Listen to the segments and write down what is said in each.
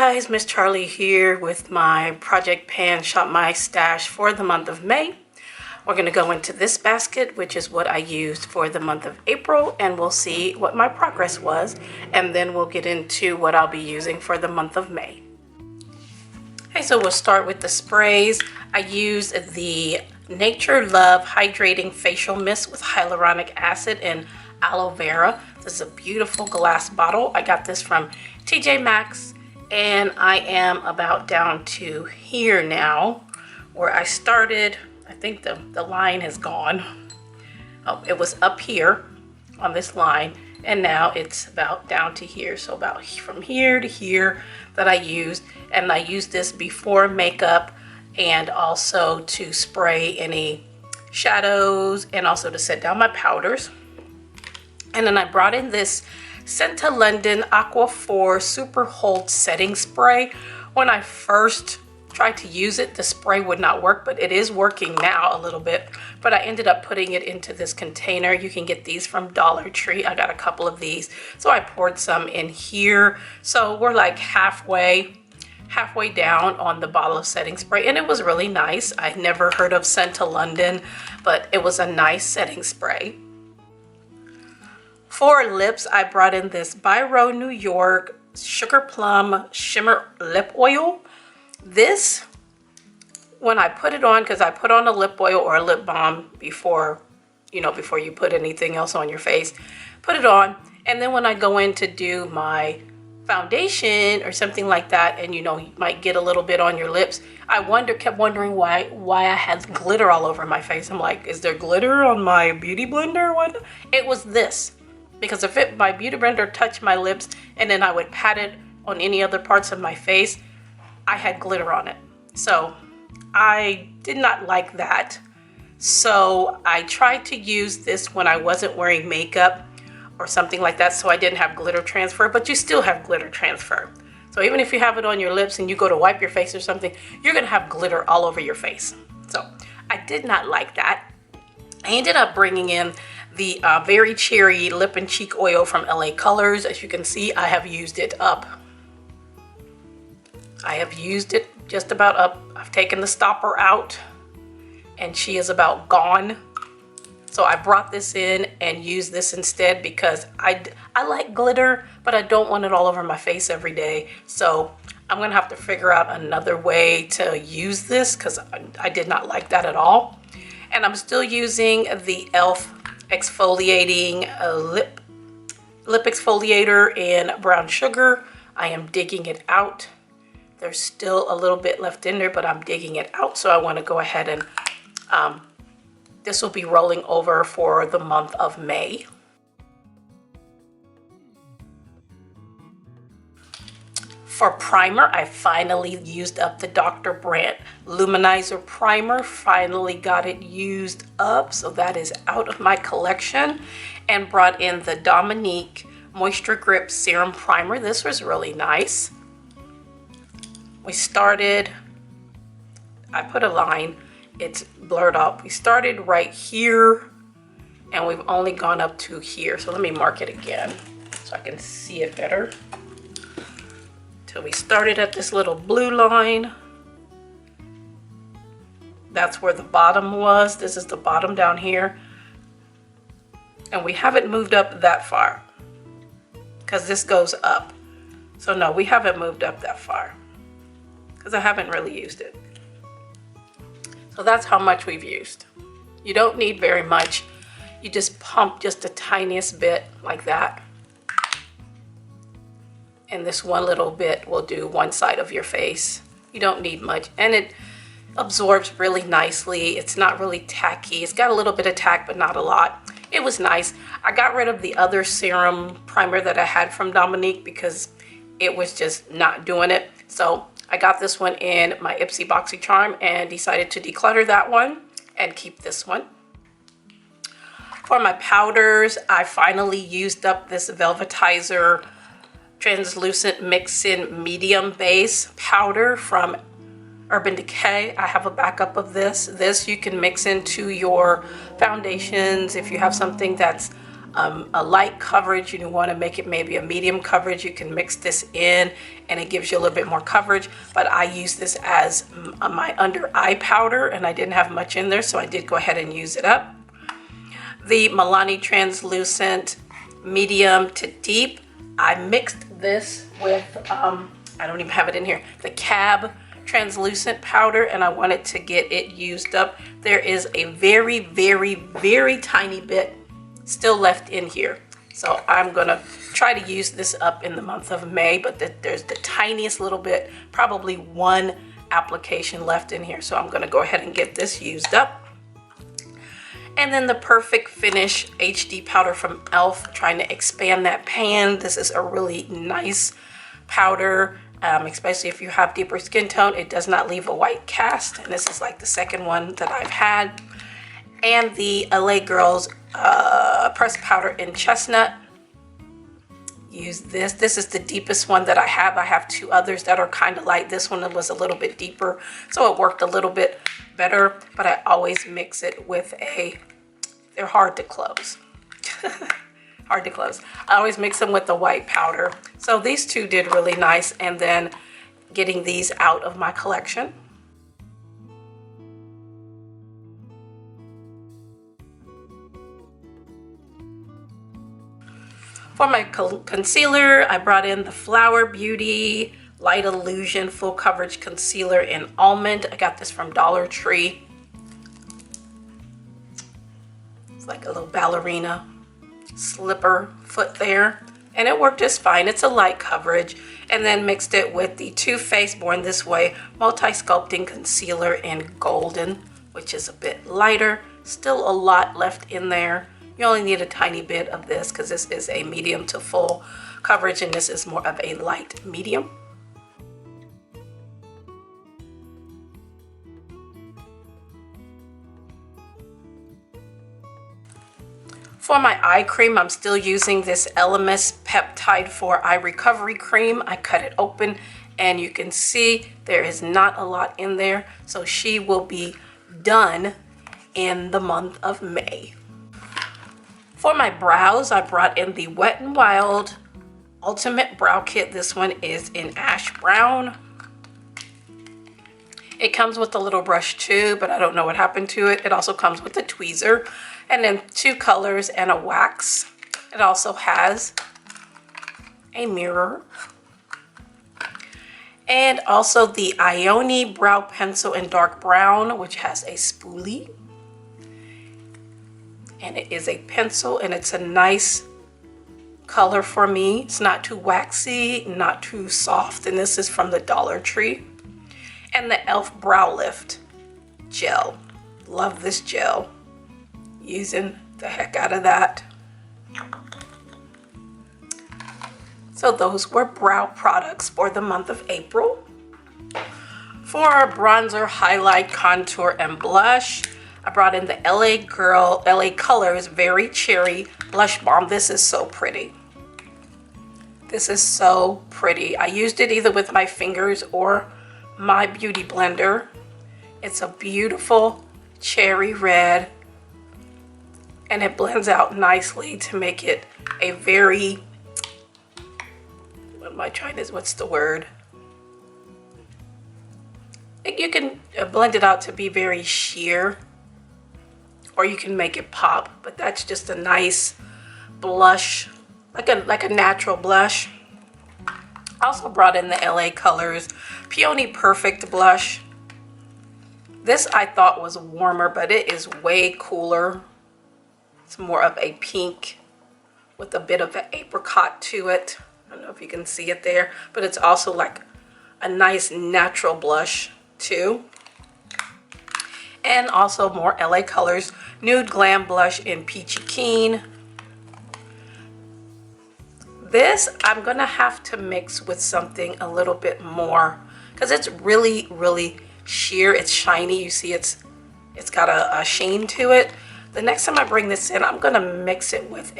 guys, Miss Charlie here with my Project Pan Shop My Stash for the month of May. We're going to go into this basket, which is what I used for the month of April, and we'll see what my progress was, and then we'll get into what I'll be using for the month of May. Okay, so we'll start with the sprays. I used the Nature Love Hydrating Facial Mist with hyaluronic acid and aloe vera. This is a beautiful glass bottle. I got this from TJ Maxx. And I am about down to here now where I started. I think the line is gone. Oh, it was up here on this line, and now it's about down to here. So about from here to here that I used. And I used this before makeup and also to spray any shadows and also to set down my powders. And then I brought in this Scent London Aqua 4 Super Hold Setting Spray. When I first tried to use it, the spray would not work, but it is working now a little bit. But I ended up putting it into this container. You can get these from Dollar Tree. I got a couple of these. So I poured some in here. So we're like halfway down on the bottle of setting spray, and it was really nice. I never heard of Scent London, but it was a nice setting spray. For lips, I brought in this Byro New York Sugar Plum Shimmer Lip Oil. This, when I put it on, because I put on a lip oil or a lip balm before you put anything else on your face, put it on, and then when I go in to do my foundation or something like that, and you might get a little bit on your lips, I kept wondering why I had glitter all over my face. I'm like, is there glitter on my beauty blender or what? It was this. Because if my beauty blender touched my lips and then I would pat it on any other parts of my face, I had glitter on it. So I did not like that. So I tried to use this when I wasn't wearing makeup or something like that, so I didn't have glitter transfer, but you still have glitter transfer. So even if you have it on your lips and you go to wipe your face or something, you're gonna have glitter all over your face. So I did not like that. I ended up bringing in the Very Cherry Lip and Cheek Oil from LA Colors. As you can see, I have used it up. I have used it just about up. I've taken the stopper out and she is about gone. So I brought this in and used this instead because I like glitter, but I don't want it all over my face every day. So I'm gonna have to figure out another way to use this because I did not like that at all. And I'm still using the e.l.f. exfoliating lip exfoliator in brown sugar. I am digging it out. There's still a little bit left in there, but I'm digging it out. So I want to go ahead and this will be rolling over for the month of May. For primer, I finally used up the Dr. Brandt Luminizer Primer. Finally got it used up, so that is out of my collection. And brought in the Dominique Moisture Grip Serum Primer. This was really nice. We started, I put a line, it's blurred out. We started right here, and we've only gone up to here. So let me mark it again so I can see it better. So we started at this little blue line. That's where the bottom was. This is the bottom down here. And we haven't moved up that far because this goes up. So no, we haven't moved up that far because I haven't really used it. So that's how much we've used. You don't need very much. You just pump just the tiniest bit like that. And this one little bit will do one side of your face. You don't need much. And it absorbs really nicely. It's not really tacky. It's got a little bit of tack, but not a lot. It was nice. I got rid of the other serum primer that I had from Dominique because it was just not doing it. So I got this one in my Ipsy BoxyCharm and decided to declutter that one and keep this one. For my powders, I finally used up this Velvetizer Translucent Mix-In Medium Base Powder from Urban Decay. I have a backup of this. This you can mix into your foundations if you have something that's a light coverage, you want to make it maybe a medium coverage, you can mix this in and it gives you a little bit more coverage. But I use this as my under eye powder, and I didn't have much in there, so I did go ahead and use it up. The Milani Translucent Medium to Deep, I mixed this with, I don't even have it in here, the Cab Translucent Powder, and I wanted to get it used up. There is a very, very, very tiny bit still left in here. So I'm gonna try to use this up in the month of May, but there's the tiniest little bit, probably one application left in here. So I'm gonna go ahead and get this used up. And then the Perfect Finish HD powder from e.l.f. Trying to expand that pan. This is a really nice powder, especially if you have deeper skin tone. It does not leave a white cast, and this is like the second one that I've had. And the LA Girls pressed powder in Chestnut. Use this. This is the deepest one that I have. I have two others that are kind of light. This one was a little bit deeper, so it worked a little bit better, but I always mix it with they're hard to close. Hard to close. I always mix them with the white powder. So these two did really nice, and then getting these out of my collection. For my concealer, I brought in the Flower Beauty Light Illusion Full Coverage Concealer in Almond. I got this from Dollar Tree. It's like a little ballerina slipper foot there. And it worked just fine. It's a light coverage. And then mixed it with the Too Faced Born This Way Multi-Sculpting Concealer in Golden, which is a bit lighter. Still a lot left in there. You only need a tiny bit of this because this is a medium to full coverage, and this is more of a light medium. For my eye cream, I'm still using this Elemis Peptide 4 Eye Recovery Cream. I cut it open and you can see there is not a lot in there. So she will be done in the month of May. For my brows, I brought in the Wet n Wild Ultimate Brow Kit. This one is in Ash Brown. It comes with a little brush too, but I don't know what happened to it. It also comes with a tweezer and then two colors and a wax. It also has a mirror. And also the Ione Brow Pencil in Dark Brown, which has a spoolie. And it is a pencil, and it's a nice color for me. It's not too waxy, not too soft, and this is from the Dollar Tree. And the e.l.f. Brow Lift Gel. Love this gel. Using the heck out of that. So those were brow products for the month of April. For our bronzer, highlight, contour, and blush, I brought in the LA Colors Very Cherry Blush Balm. This is so pretty. This is so pretty. I used it either with my fingers or my beauty blender. It's a beautiful cherry red, and it blends out nicely to make it a very, what's the word? You can blend it out to be very sheer, or you can make it pop, but that's just a nice blush, like a natural blush. Also brought in the LA Colors Peony Perfect Blush. This I thought was warmer, but it is way cooler. It's more of a pink with a bit of an apricot to it. I don't know if you can see it there, but it's also like a nice natural blush too. And also more LA Colors Nude Glam Blush in Peachy Keen. This I'm gonna have to mix with something a little bit more because it's really, really sheer. It's shiny. You see it's got a sheen to it. The next time I bring this in, I'm gonna mix it with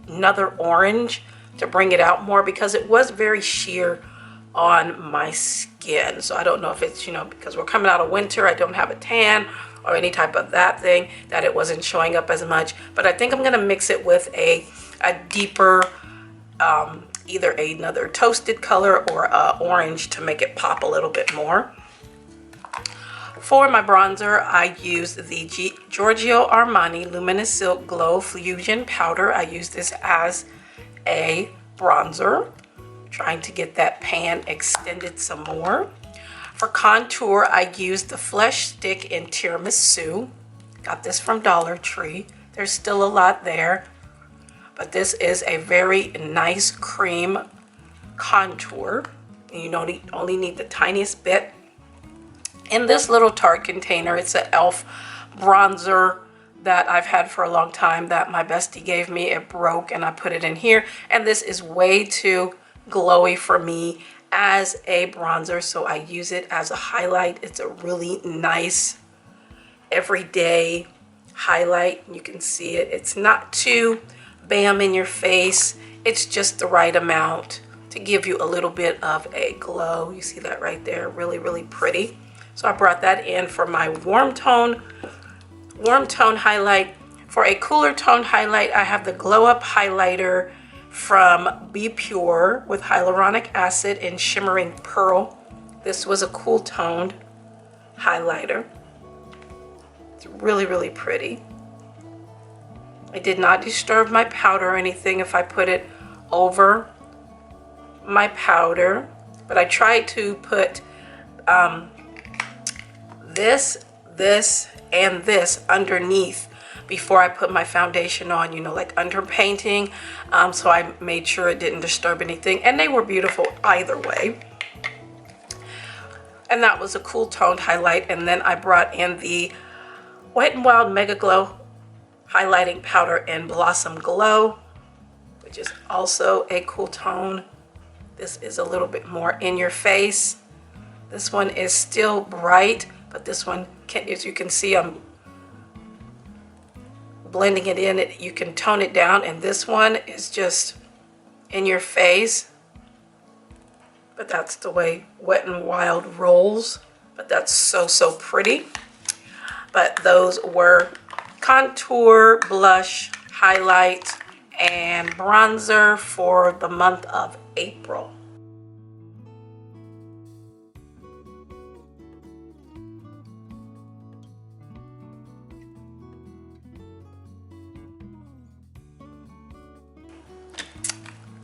another orange to bring it out more because it was very sheer on my skin. So I don't know if it's, because we're coming out of winter, I don't have a tan, or any type of that thing, that it wasn't showing up as much. But I think I'm gonna mix it with a deeper, either another toasted color or orange to make it pop a little bit more. For my bronzer, I used the Giorgio Armani Luminous Silk Glow Fusion Powder. I use this as a bronzer, trying to get that pan extended some more. For contour, I used the Flesh Stick in Tiramisu. Got this from Dollar Tree. There's still a lot there, but this is a very nice cream contour. You only need the tiniest bit. In this little Tarte container, it's an e.l.f. bronzer that I've had for a long time that my bestie gave me. It broke and I put it in here, and this is way too glowy for me as a bronzer, so I use it as a highlight. It's a really nice everyday highlight. You can see it. It's not too bam in your face. It's just the right amount to give you a little bit of a glow. You see that right there? Really, really pretty. So I brought that in for my warm tone highlight. For a cooler tone highlight, I have the Glow Up highlighter from Be Pure with hyaluronic acid and shimmering pearl. This was a cool toned highlighter. It's really, really pretty. It did not disturb my powder or anything if I put it over my powder, but I tried to put this, and this underneath before I put my foundation on, like underpainting. So I made sure it didn't disturb anything, and they were beautiful either way. And that was a cool toned highlight. And then I brought in the Wet n Wild Mega Glow highlighting powder in Blossom Glow, which is also a cool tone. This is a little bit more in your face. This one is still bright, but this one, as you can see, I'm blending it in. You can tone it down, and this one is just in your face. But that's the way Wet n Wild rolls. But that's so, so pretty. But those were contour, blush, highlight, and bronzer for the month of April.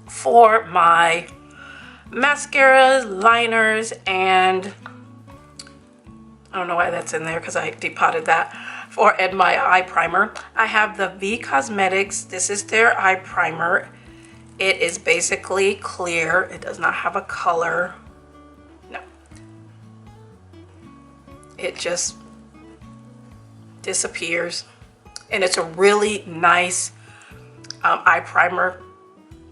For my mascaras, liners, and I don't know why that's in there because I depotted that. And my eye primer, I have the V Cosmetics. This is their eye primer. It is basically clear. It does not have a color. No. It just disappears. And it's a really nice eye primer.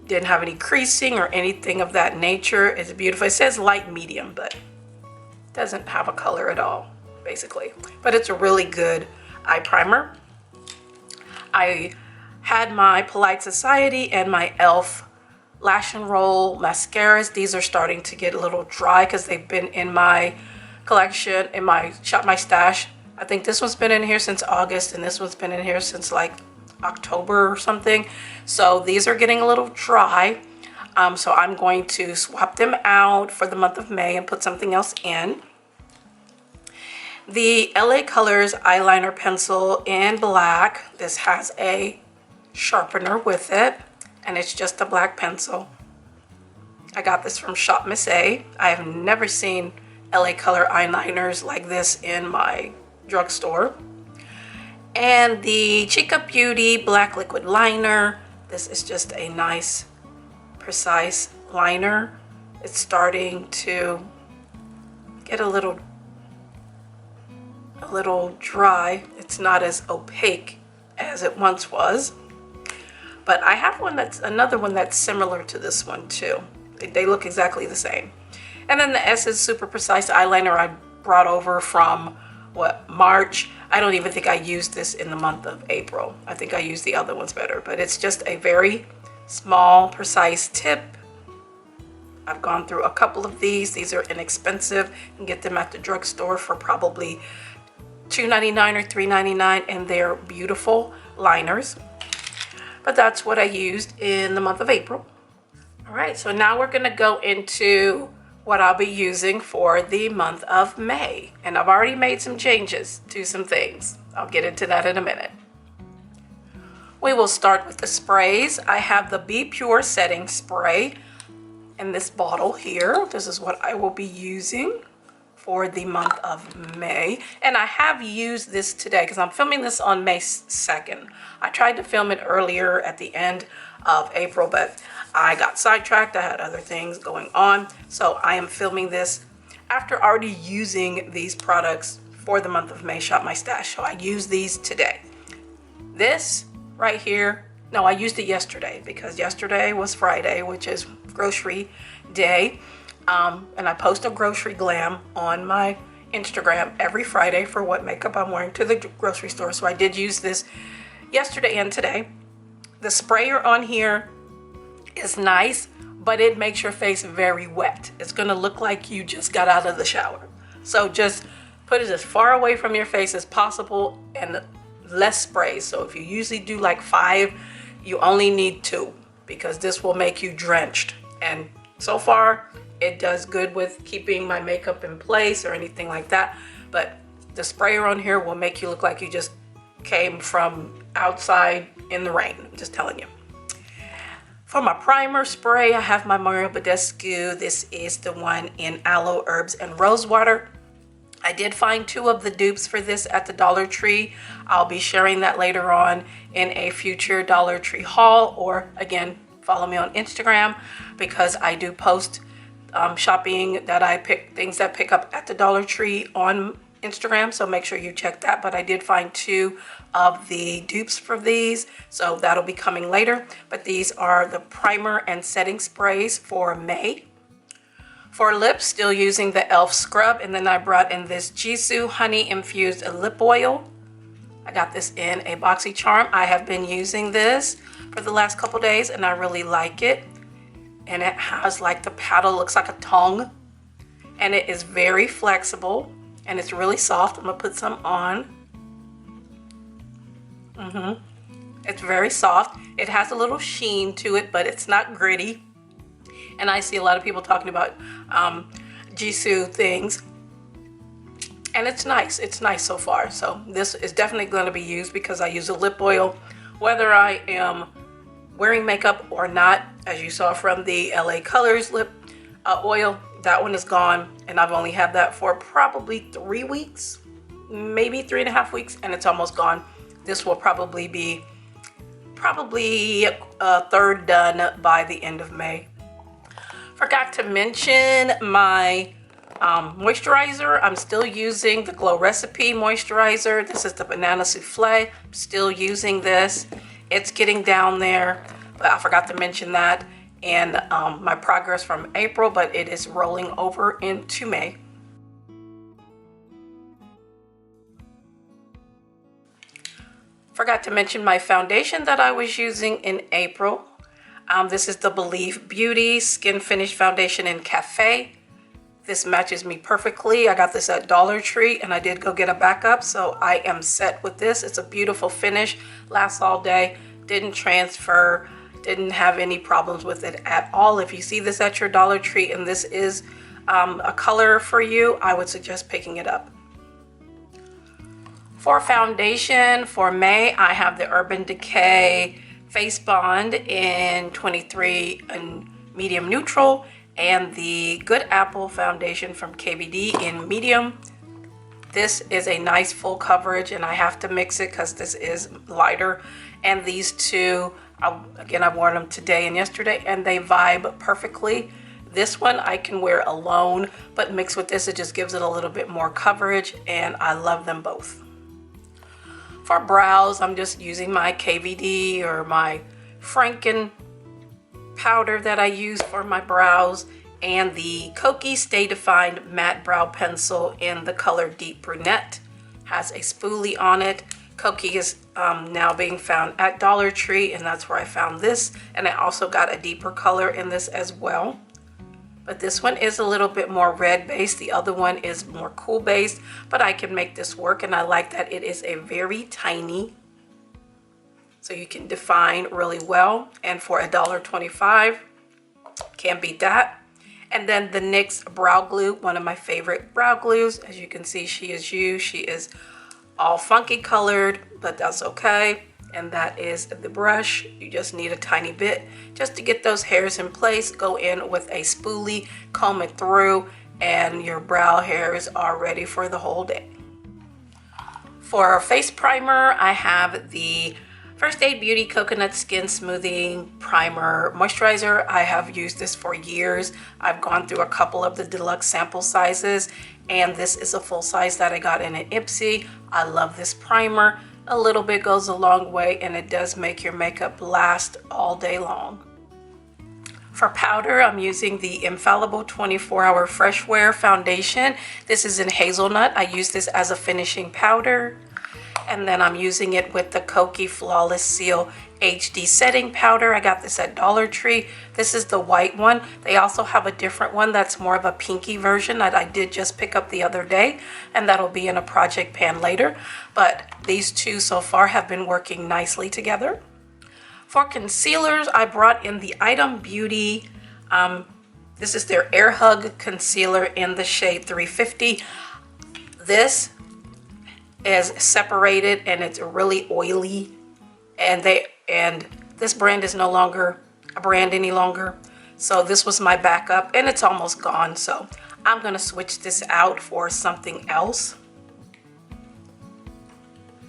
Didn't have any creasing or anything of that nature. It's beautiful. It says light medium, but it doesn't have a color at all, basically. But it's a really good eye primer. I had my Polite Society and my e.l.f. Lash and Roll mascaras. These are starting to get a little dry because they've been in my collection, in my Shop My Stash. I think this one's been in here since August, and this one's been in here since like October or something. So these are getting a little dry. So I'm going to swap them out for the month of May and put something else in. The LA Colors eyeliner pencil in black. This has a sharpener with it, and it's just a black pencil. I got this from Shop Miss A. I have never seen LA Color eyeliners like this in my drugstore. And the Chica Beauty Black Liquid Liner. This is just a nice, precise liner. It's starting to get a little dry. It's not as opaque as it once was. But I have another one that's similar to this one too. They look exactly the same. And then the Essence Super Precise Eyeliner I brought over from March. I don't even think I used this in the month of April. I think I used the other ones better, but it's just a very small, precise tip. I've gone through a couple of these. These are inexpensive. You can get them at the drugstore for probably $2.99 or $3.99, and they're beautiful liners. But that's what I used in the month of April. All right, so now we're gonna go into what I'll be using for the month of May. And I've already made some changes to some things. I'll get into that in a minute. We will start with the sprays. I have the Be Pure setting spray in this bottle here. This is what I will be using for the month of May. And I have used this today because I'm filming this on May 2nd. I tried to film it earlier at the end of April, but I got sidetracked. I had other things going on. So I am filming this after already using these products for the month of May, Shop My Stash. So I use these today. This right here, no, I used it yesterday because yesterday was Friday, which is grocery day. And I post a grocery glam on my Instagram every Friday for what makeup I'm wearing to the grocery store. So I did use this yesterday and today. The sprayer on here is nice, but it makes your face very wet. It's gonna look like you just got out of the shower. So just put it as far away from your face as possible and less sprays. So if you usually do like 5, you only need 2 because this will make you drenched. And so far, it does good with keeping my makeup in place or anything like that. But the sprayer on here will make you look like you just came from outside in the rain. I'm just telling you. For my primer spray, I have my Mario Badescu. This is the one in Aloe, Herbs, and Rosewater. I did find 2 of the dupes for this at the Dollar Tree. I'll be sharing that later on in a future Dollar Tree haul, or again, follow me on Instagram because I do post shopping that I pick, things that pick up at the Dollar Tree on Instagram, so make sure you check that. But I did find 2 of the dupes for these, so that'll be coming later. But these are the primer and setting sprays for May. For lips, still using the e.l.f. scrub, and then I brought in this Jisoo honey infused lip oil. I got this in a BoxyCharm. I have been using this for the last couple days and I really like it. And it has like the paddle, looks like a tongue, and it is very flexible and it's really soft. I'm gonna put some on. It's very soft. It has a little sheen to it, but it's not gritty. And I see a lot of people talking about Jisoo things, and it's nice. It's nice so far. So this is definitely going to be used because I use a lip oil, whether I am wearing makeup or not. As you saw from the LA Colors lip oil, that one is gone, and I've only had that for probably 3 weeks, maybe 3.5 weeks, and it's almost gone. This will probably be a third done by the end of May. Forgot to mention my moisturizer. I'm still using the Glow Recipe moisturizer. This is the Banana Souffle. I'm still using this. It's getting down there, but I forgot to mention that and my progress from April, but it is rolling over into May. Forgot to mention my foundation that I was using in April. This is the Believe Beauty Skin Finish Foundation in Cafe. This matches me perfectly. I got this at Dollar Tree and I did go get a backup, so I am set with this. It's a beautiful finish, lasts all day, didn't transfer, didn't have any problems with it at all. If you see this at your Dollar Tree and this is a color for you, I would suggest picking it up. For foundation for May, I have the Urban Decay Face Bond in 23 and medium neutral, and the Good Apple foundation from KVD in medium. This is a nice full coverage, and I have to mix it because this is lighter. And these two, again, I've worn them today and yesterday, and they vibe perfectly. This one I can wear alone, but mixed with this, it just gives it a little bit more coverage, and I love them both. For brows, I'm just using my KVD or my Franken powder that I use for my brows, and the Kokie Stay Defined Matte Brow Pencil in the color Deep Brunette. Has a spoolie on it. Kokie is now being found at Dollar Tree, and that's where I found this. And I also got a deeper color in this as well. but this one is a little bit more red based. The other one is more cool based, but I can make this work, and I like that it is a very tiny, so you can define really well, and for $1.25, can't beat that. And then the NYX brow glue, one of my favorite brow glues. As you can see, she is all funky colored, but that's okay. And that is the brush. You just need a tiny bit just to get those hairs in place. Go in with a spoolie, comb it through, and your brow hairs are ready for the whole day. For our face primer, I have the First Aid Beauty Coconut Skin Smoothing Primer Moisturizer. I have used this for years. I've gone through a couple of the deluxe sample sizes, and this is a full size that I got in an Ipsy. I love this primer. A little bit goes a long way, and it does make your makeup last all day long. For powder, I'm using the Infallible 24-Hour Fresh Wear Foundation. This is in Hazelnut. I use this as a finishing powder. And then I'm using it with the Kokie Flawless Seal HD Setting Powder. I got this at Dollar Tree. This is the white one. They also have a different one that's more of a pinky version that I did just pick up the other day, and that'll be in a project pan later. But these two so far have been working nicely together. For concealers, I brought in the Item Beauty. This is their Air Hug Concealer in the shade 350. This is separated and it's really oily, and this brand is no longer a brand any longer, so this was my backup, and it's almost gone, so I'm gonna switch this out for something else.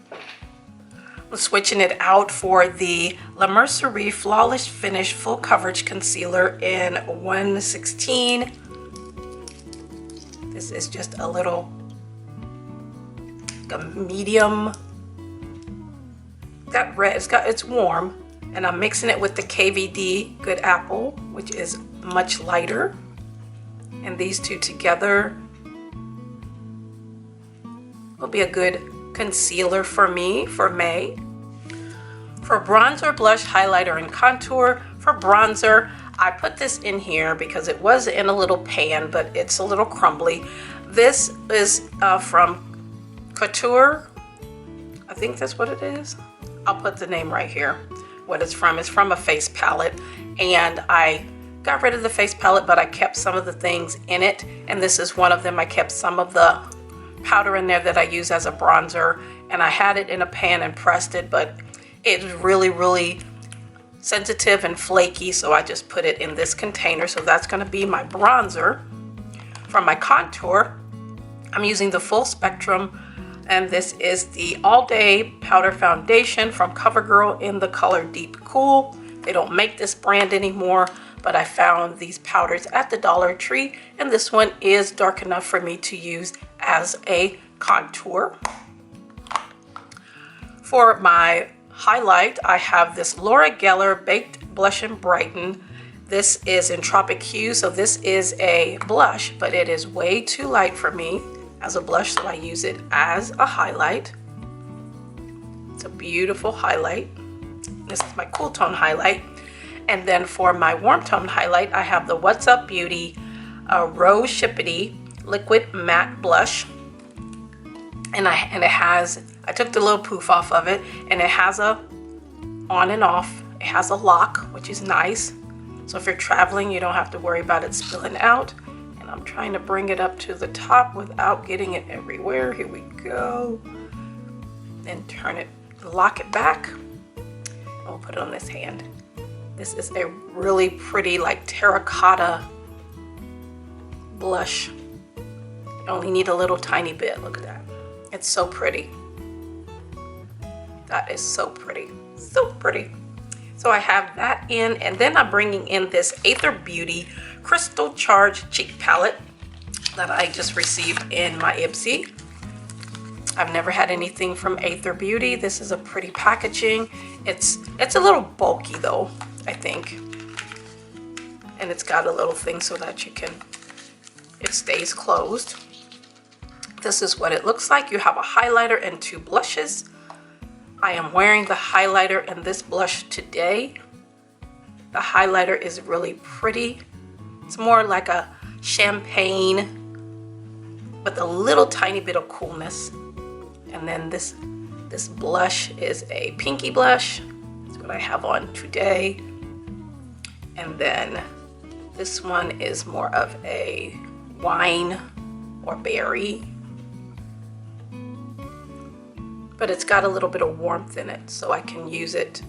I'm switching it out for the La Mercerie Flawless Finish Full Coverage Concealer in 116. This is just a little a medium. Got red, it's warm, and I'm mixing it with the KVD Good Apple, which is much lighter, and these two together will be a good concealer for me for May. For bronzer, blush, highlighter, and contour, for bronzer, I put this in here because it was in a little pan, but it's a little crumbly. This is from Couture, I think that's what it is. I'll put the name right here. What it's from is from a face palette, and I got rid of the face palette, but I kept some of the things in it, and this is one of them. I kept some of the powder in there that I use as a bronzer, and I had it in a pan and pressed it, but it's really sensitive and flaky, so I just put it in this container. So that's going to be my bronzer. For my contour, I'm using the Full Spectrum, and this is the All Day Powder Foundation from CoverGirl in the color Deep Cool. They don't make this brand anymore, but I found these powders at the Dollar Tree, and this one is dark enough for me to use as a contour. For my highlight, I have this Laura Geller Baked Blush and Brighten. This is in Tropic Hue, so this is a blush, but it is way too light for me as a blush, so I use it as a highlight. It's a beautiful highlight. This is my cool tone highlight. And then for my warm tone highlight, I have the What's Up Beauty Rose Shippity Liquid Matte Blush. And I took the little poof off of it, and it has a on and off. It has a lock, which is nice. So if you're traveling, you don't have to worry about it spilling out. I'm trying to bring it up to the top without getting it everywhere. Here we go. Then turn it, lock it back, and we'll put it on this hand. This is a really pretty, like, terracotta blush. You only need a little tiny bit. Look at that. It's so pretty. That is so pretty. So pretty. So I have that in, and then I'm bringing in this Aether Beauty Crystal Charge Cheek Palette that I just received in my Ipsy. I've never had anything from Aether Beauty. This is a pretty packaging. It's a little bulky though, I think. And it's got a little thing so that it stays closed. This is what it looks like. You have a highlighter and two blushes. I am wearing the highlighter and this blush today. The highlighter is really pretty. It's more like a champagne with a little tiny bit of coolness. And then this blush is a pinky blush. That's what I have on today. And then this one is more of a wine or berry. But it's got a little bit of warmth in it, so I can use it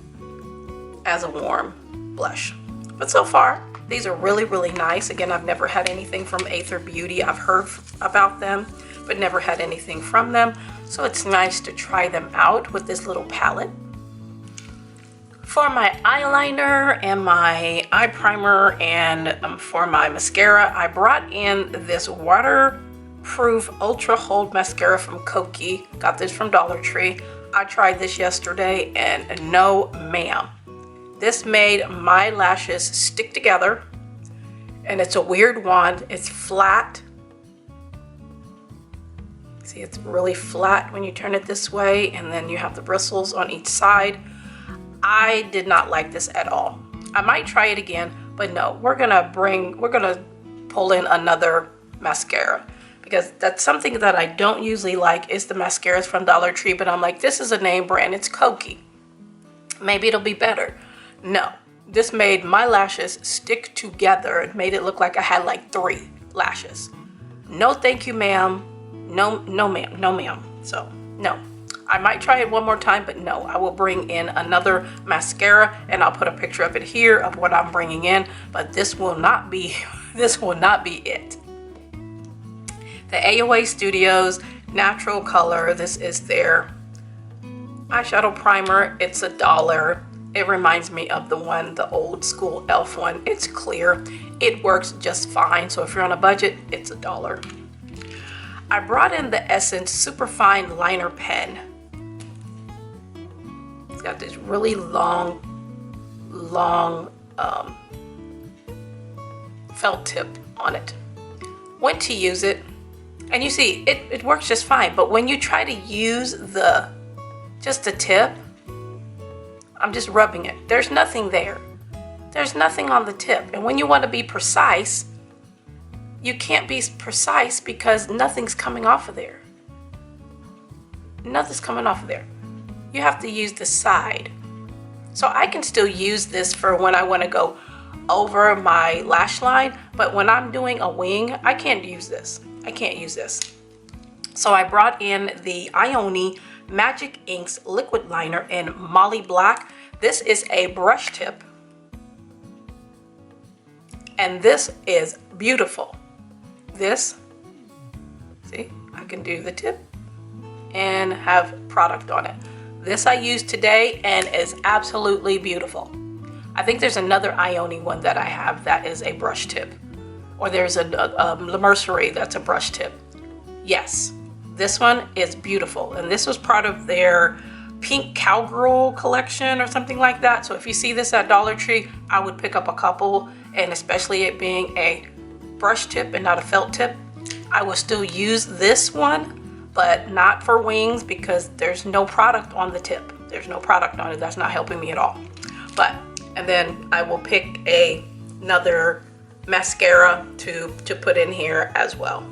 as a warm blush. But so far, these are really, really nice. Again, I've never had anything from Aether Beauty. I've heard about them, but never had anything from them. So it's nice to try them out with this little palette. For my eyeliner and my eye primer and for my mascara, I brought in this waterproof Ultra Hold mascara from Koki. Got this from Dollar Tree. I tried this yesterday and no ma'am. This made my lashes stick together, and it's a weird wand. It's flat. See, it's really flat when you turn it this way, and then you have the bristles on each side. I did not like this at all. I might try it again, but no, we're gonna pull in another mascara, because that's something that I don't usually like is the mascaras from Dollar Tree, but I'm like, this is a name brand, it's Koki. Maybe it'll be better. No, this made my lashes stick together. It made it look like I had like 3 lashes. No thank you, ma'am. No ma'am, no ma'am. So no, I might try it one more time, but no, I will bring in another mascara and I'll put a picture of it here of what I'm bringing in, but this will not be, this will not be it. The AOA Studios Natural Color, this is their eyeshadow primer. It's $1. It reminds me of the old school e.l.f. one. It's clear. It works just fine. So if you're on a budget, it's $1. I brought in the Essence Superfine Liner Pen. It's got this really long felt tip on it. Went to use it, and you see, it works just fine. But when you try to use just the tip, I'm just rubbing it. There's nothing there. There's nothing on the tip. And when you want to be precise, you can't be precise because nothing's coming off of there. Nothing's coming off of there. You have to use the side. So I can still use this for when I want to go over my lash line, but when I'm doing a wing, I can't use this. I can't use this. So I brought in the Ioni Magic Inks Liquid Liner in Molly Black. This is a brush tip, and this is beautiful. This, see, I can do the tip and have product on it. This I used today and is absolutely beautiful. I think there's another Ioni one that I have that is a brush tip, or there's a La Mercerie that's a brush tip. Yes. This one is beautiful, and this was part of their Pink Cowgirl collection or something like that. So if you see this at Dollar Tree, I would pick up a couple, and especially it being a brush tip and not a felt tip, I will still use this one, but not for wings because there's no product on the tip. There's no product on it. That's not helping me at all. And then I will pick another mascara to put in here as well.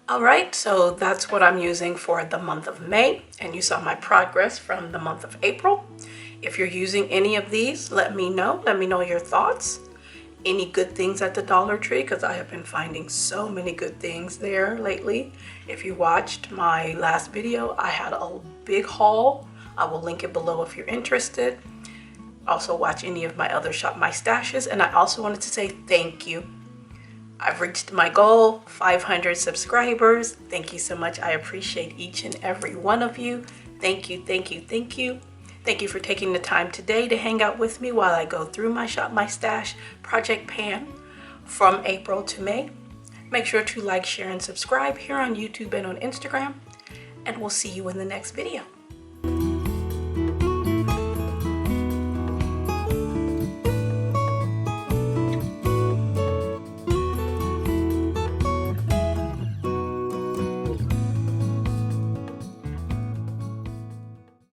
All right, so that's what I'm using for the month of May, and you saw my progress from the month of April. If you're using any of these, let me know. Let me know your thoughts. Any good things at the Dollar Tree, because I have been finding so many good things there lately. If you watched my last video, I had a big haul. I will link it below if you're interested. Also watch any of my other Shop My Stashes, and I also wanted to say thank you. I've reached my goal, 500 subscribers. Thank you so much. I appreciate each and every one of you. Thank you, thank you, thank you. Thank you for taking the time today to hang out with me while I go through my Shop My Stash project pan from April to May. Make sure to like, share, and subscribe here on YouTube and on Instagram. And we'll see you in the next video.